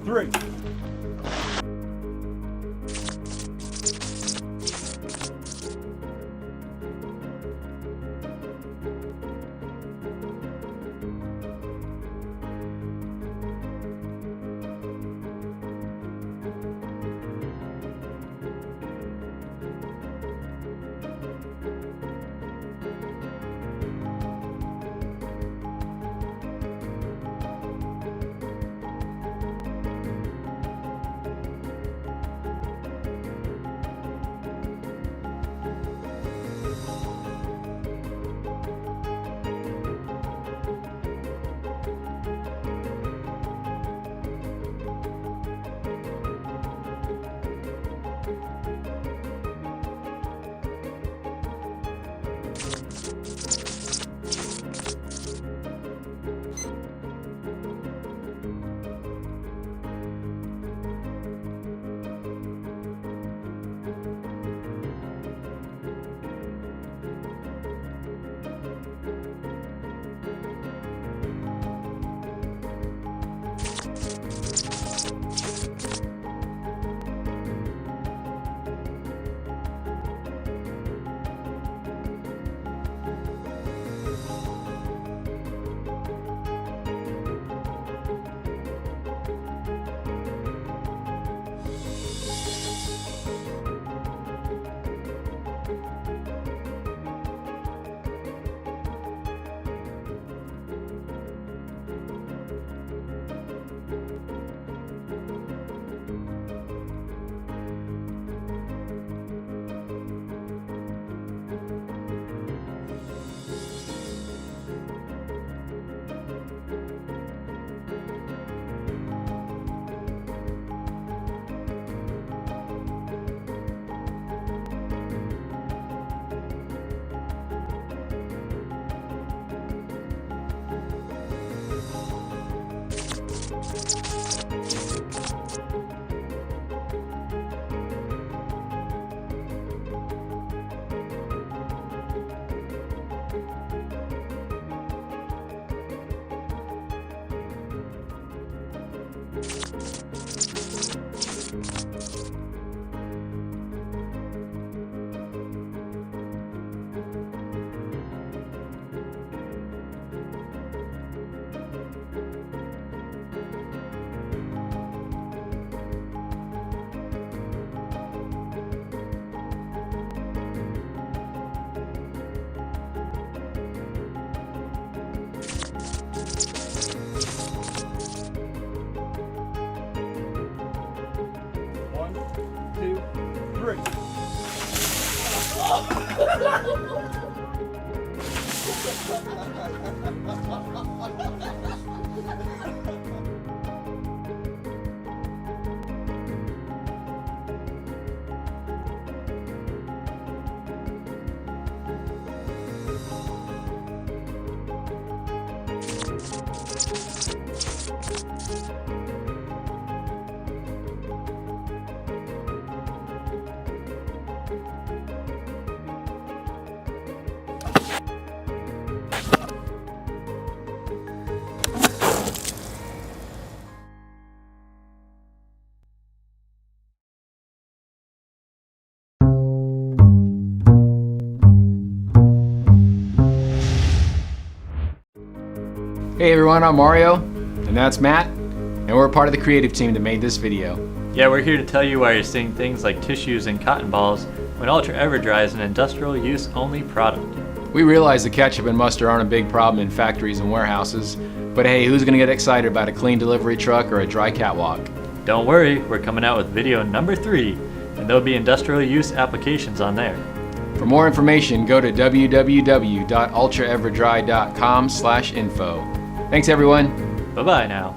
3. One, two, three. Hey everyone, I'm Mario, and that's Matt, and we're part of the creative team that made this video. Yeah, we're here to tell you why you're seeing things like tissues and cotton balls when Ultra EverDry is an industrial use only product. We realize the ketchup and mustard aren't a big problem in factories and warehouses, but hey, who's gonna get excited about a clean delivery truck or a dry catwalk? Don't worry, we're coming out with video number 3, and there'll be industrial use applications on there. For more information, go to www.ultraeverdry.com/info. Thanks everyone. Bye-bye now.